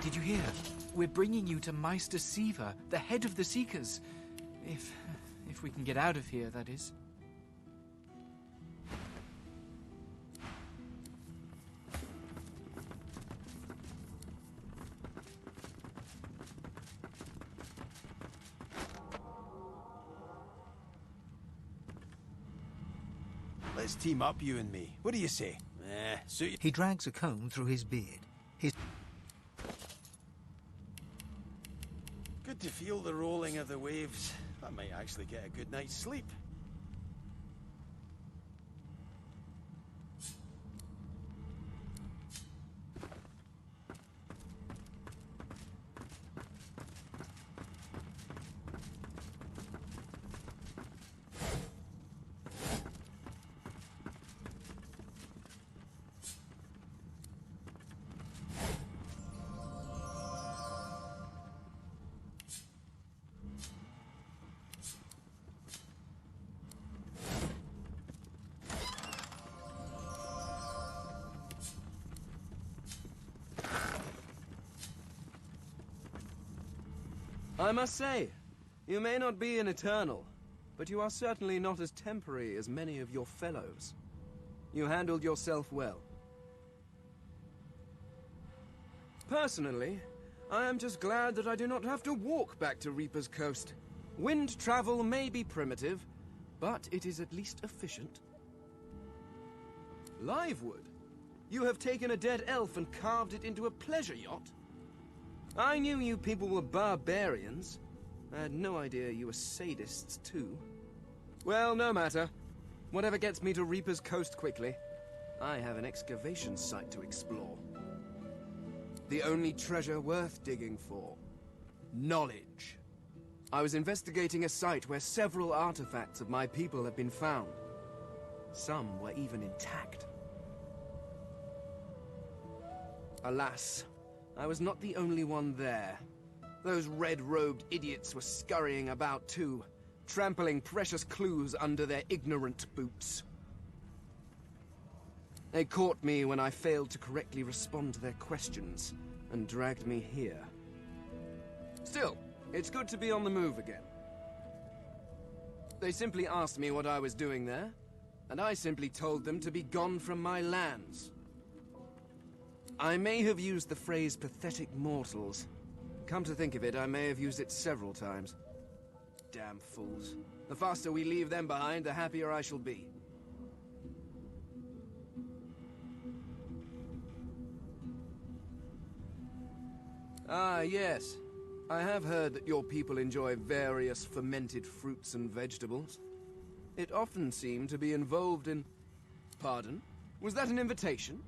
Did you hear? We're bringing you to Meister Siva, the head of the Seekers. If we can get out of here, that is. Let's team up, you and me. What do you say? Suit you. He drags a comb through his beard. Good to feel the rolling of the waves. I might actually get a good night's sleep. I must say, you may not be an eternal, but you are certainly not as temporary as many of your fellows. You handled yourself well. Personally, I am just glad that I do not have to walk back to Reaper's Coast. Wind travel may be primitive, but it is at least efficient. Livewood, you have taken a dead elf and carved it into a pleasure yacht? I knew you people were barbarians. I had no idea you were sadists, too. Well, no matter. Whatever gets me to Reaper's Coast quickly. I have an excavation site to explore. The only treasure worth digging for. Knowledge. I was investigating a site where several artifacts of my people have been found. Some were even intact. Alas, I was not the only one there. Those red-robed idiots were scurrying about too, trampling precious clues under their ignorant boots. They caught me when I failed to correctly respond to their questions, and dragged me here. Still, it's good to be on the move again. They simply asked me what I was doing there, and I simply told them to be gone from my lands. I may have used the phrase pathetic mortals. Come to think of it, I may have used it several times. Damn fools. The faster we leave them behind, the happier I shall be. Ah, yes. I have heard that your people enjoy various fermented fruits and vegetables. It often seemed to be involved in... Pardon? Was that an invitation?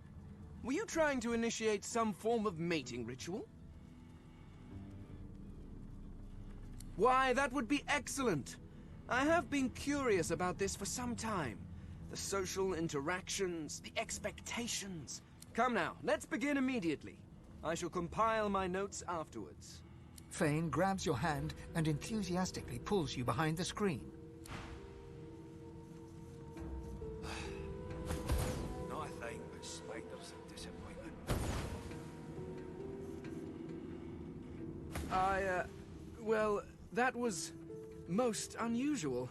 Were you trying to initiate some form of mating ritual? Why, that would be excellent! I have been curious about this for some time. The social interactions, the expectations. Come now, let's begin immediately. I shall compile my notes afterwards. Fane grabs your hand and enthusiastically pulls you behind the screen. Not a thing but spiders and disappointment. Well, that was most unusual.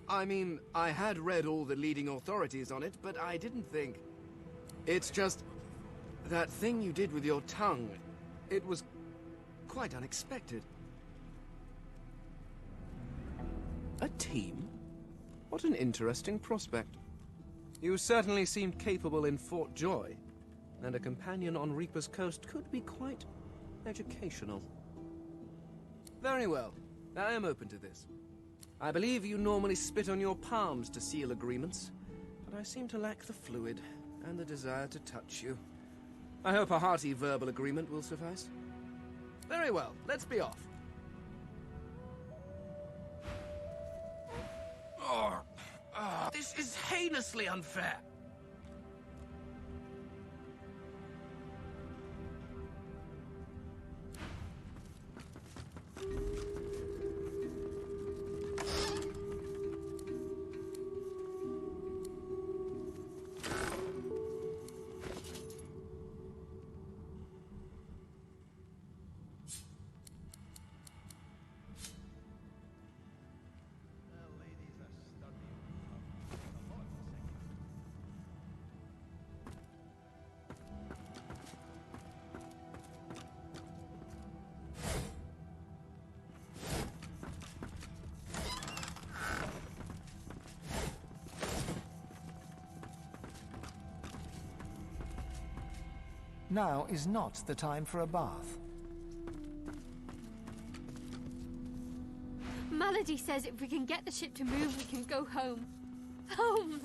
I mean, I had read all the leading authorities on it, but I didn't think... It's just... that thing you did with your tongue, it was quite unexpected. A team? What an interesting prospect. You certainly seemed capable in Fort Joy, and a companion on Reaper's Coast could be quite educational. Very well. I am open to this. I believe you normally spit on your palms to seal agreements, but I seem to lack the fluid and the desire to touch you. I hope a hearty verbal agreement will suffice. Very well, let's be off. This is heinously unfair. Now is not the time for a bath. Melody says if we can get the ship to move, we can go home. Home!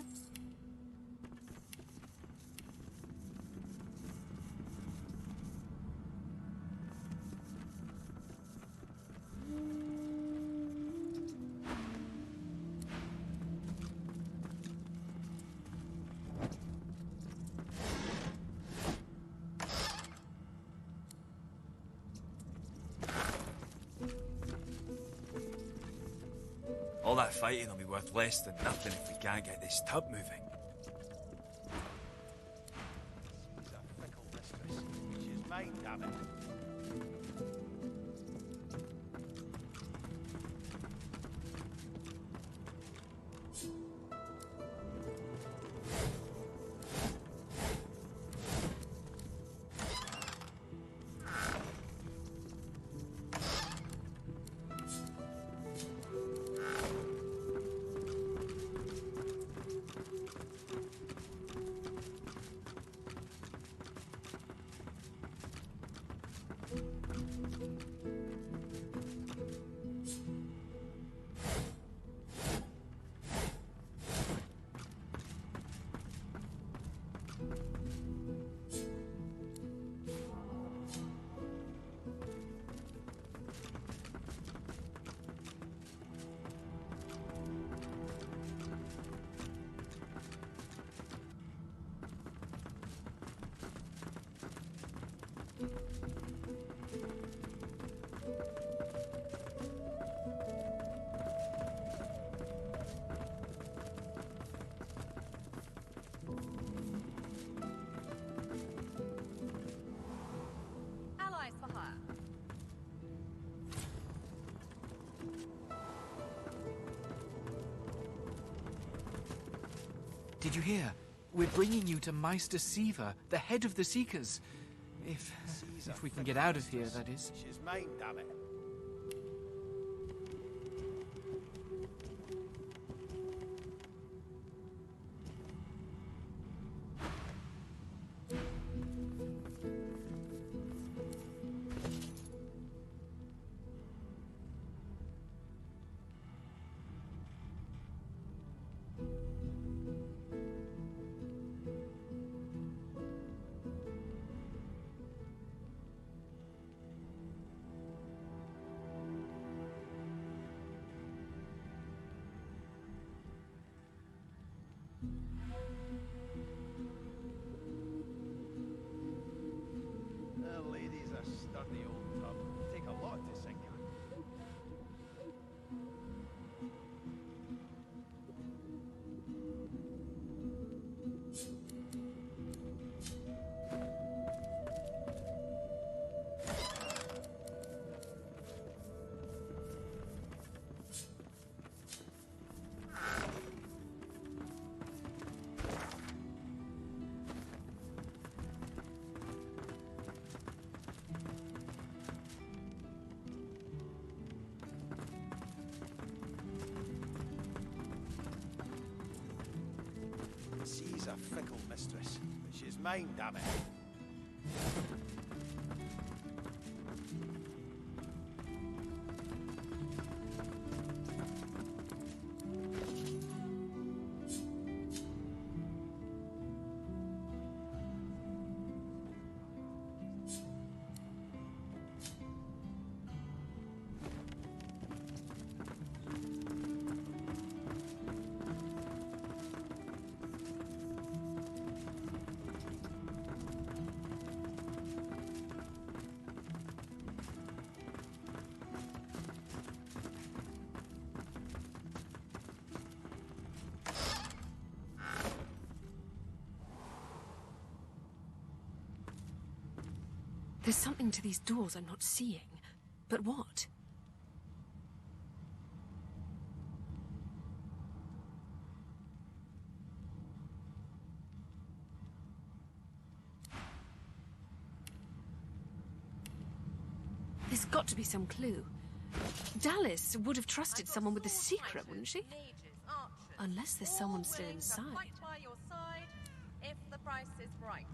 All that fighting will be worth less than nothing if we can't get this tub moving. She's a fickle mistress. She's mine, damn it. Did you hear? We're bringing you to Meister Siva, the head of the Seekers. If we can get out of here, that is. She's mine, damn it. The lady's a sturdy old tub. Take a lot to sink her. She's a fickle mistress. She's mine, damn it. There's something to these doors I'm not seeing. But what? There's got to be some clue. Dallas would have trusted someone with a secret, wouldn't she? Unless there's someone still inside. Fight by your side if the price is right.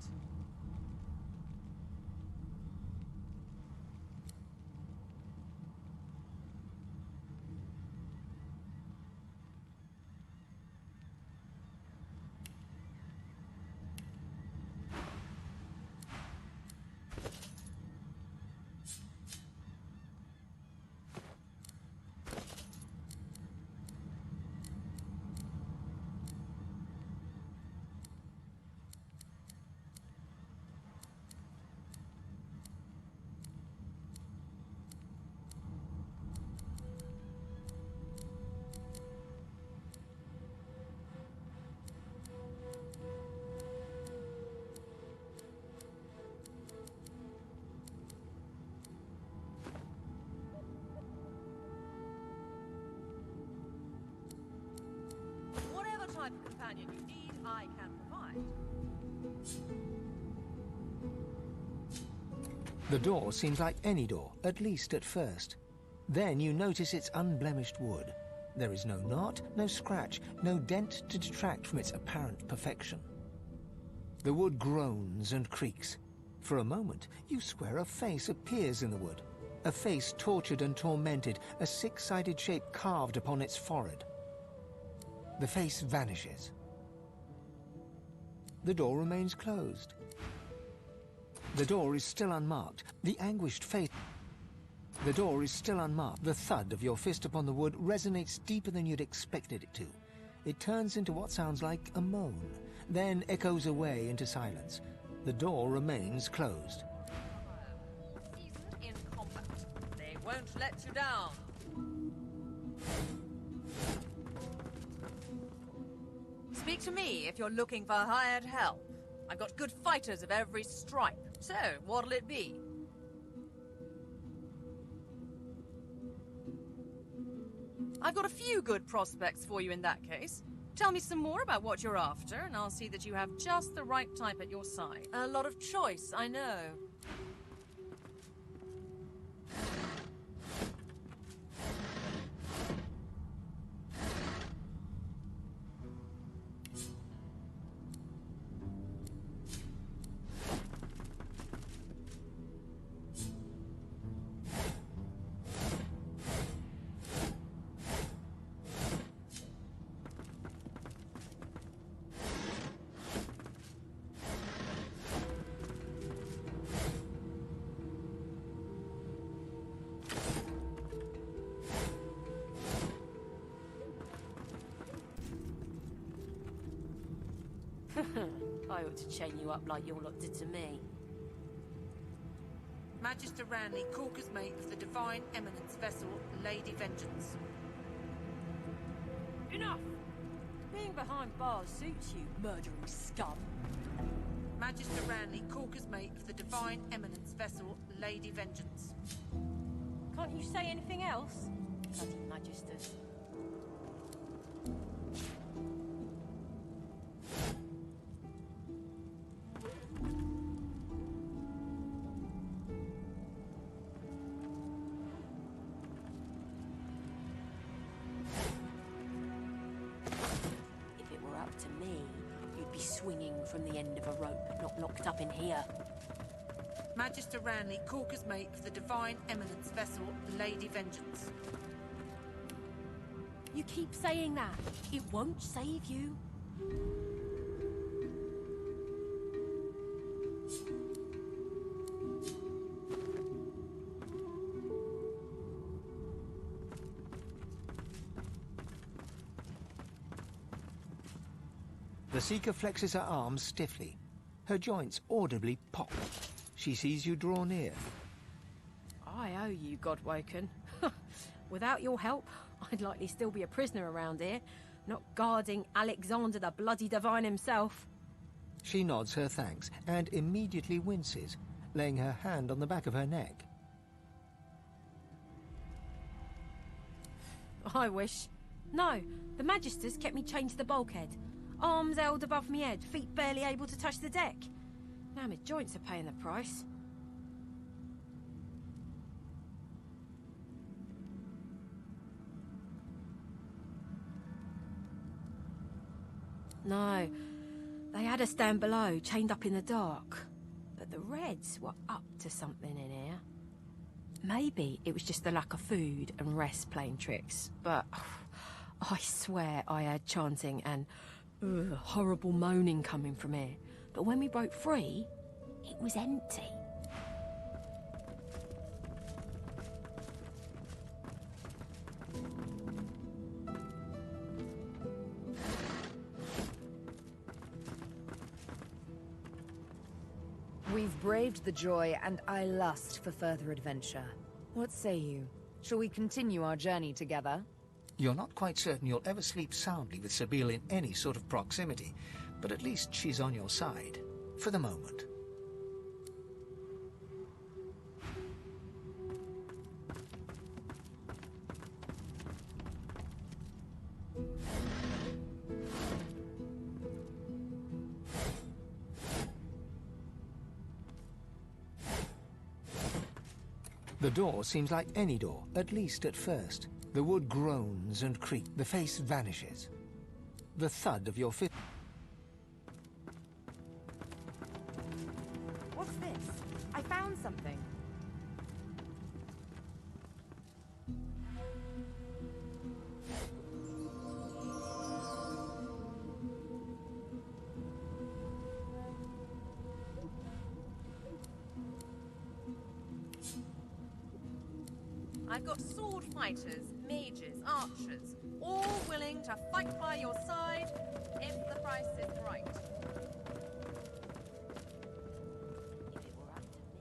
type of companion you need, I can provide. The door seems like any door, at least at first. Then you notice its unblemished wood. There is no knot, no scratch, no dent to detract from its apparent perfection. The wood groans and creaks. For a moment, you swear a face appears in the wood. A face tortured and tormented, a six-sided shape carved upon its forehead. The face vanishes. The door remains closed. The door is still unmarked. The anguished face... The door is still unmarked. The thud of your fist upon the wood resonates deeper than you'd expected it to. It turns into what sounds like a moan, then echoes away into silence. The door remains closed. Seasoned in combat. They won't let you down. Speak to me if you're looking for hired help. I've got good fighters of every stripe. So, what'll it be? I've got a few good prospects for you in that case. Tell me some more about what you're after, and I'll see that you have just the right type at your side. A lot of choice, I know. I ought to chain you up like your lot did to me. Magister Ranley, Corker's mate of the Divine Eminence vessel, Lady Vengeance. Enough! Being behind bars suits you, murdering scum. Magister Ranley, Corker's mate of the Divine Eminence vessel, Lady Vengeance. Can't you say anything else? Bloody Magisters. Swinging from the end of a rope, not locked up in here. Magister Ranley, Corker's mate of the Divine Eminence vessel, Lady Vengeance. You keep saying that. It won't save you. The Seeker flexes her arms stiffly. Her joints audibly pop. She sees you draw near. I owe you, Godwoken. Without your help, I'd likely still be a prisoner around here, not guarding Alexander the Bloody Divine himself. She nods her thanks and immediately winces, laying her hand on the back of her neck. I wish. No, the Magisters kept me chained to the bulkhead. Arms held above me head, feet barely able to touch the deck. Now my joints are paying the price. No, they had us down below, chained up in the dark. But the Reds were up to something in here. Maybe it was just the lack of food and rest playing tricks, but I swear I heard chanting and horrible moaning coming from here. But when we broke free, it was empty. We've braved the joy, and I lust for further adventure. What say you? Shall we continue our journey together? You're not quite certain you'll ever sleep soundly with Sabine in any sort of proximity, but at least she's on your side, for the moment. The door seems like any door, at least at first. The wood groans and creaks. The face vanishes. The thud of your fist. What's this? I found something. I've got sword fighters, mages, archers, all willing to fight by your side if the price is right. If it were up to me.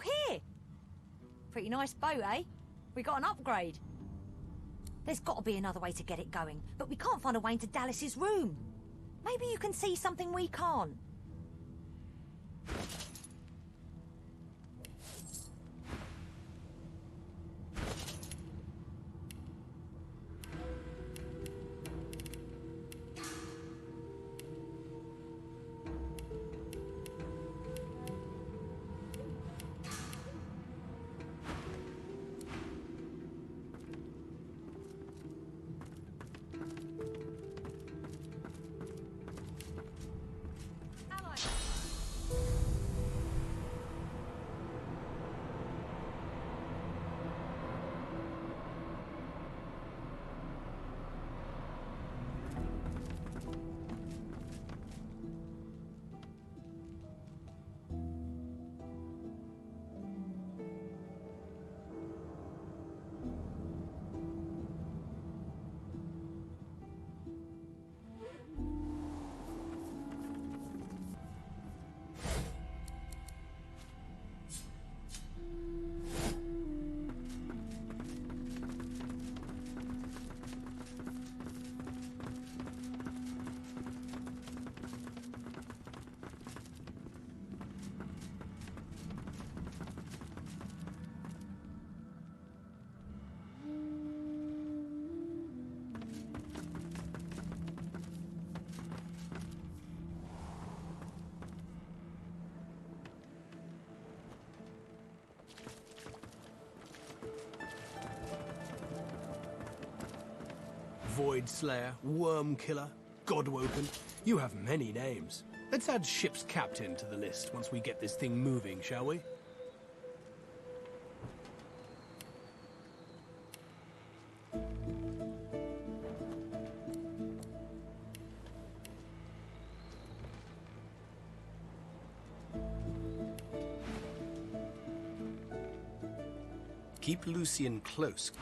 here! Pretty nice boat, eh? We got an upgrade. There's got to be another way to get it going, but we can't find a way into Dallas's room. Maybe you can see something we can't. Void Slayer, Worm Killer, Godwoken. You have many names. Let's add ship's captain to the list once we get this thing moving, shall we? Keep Lucian close.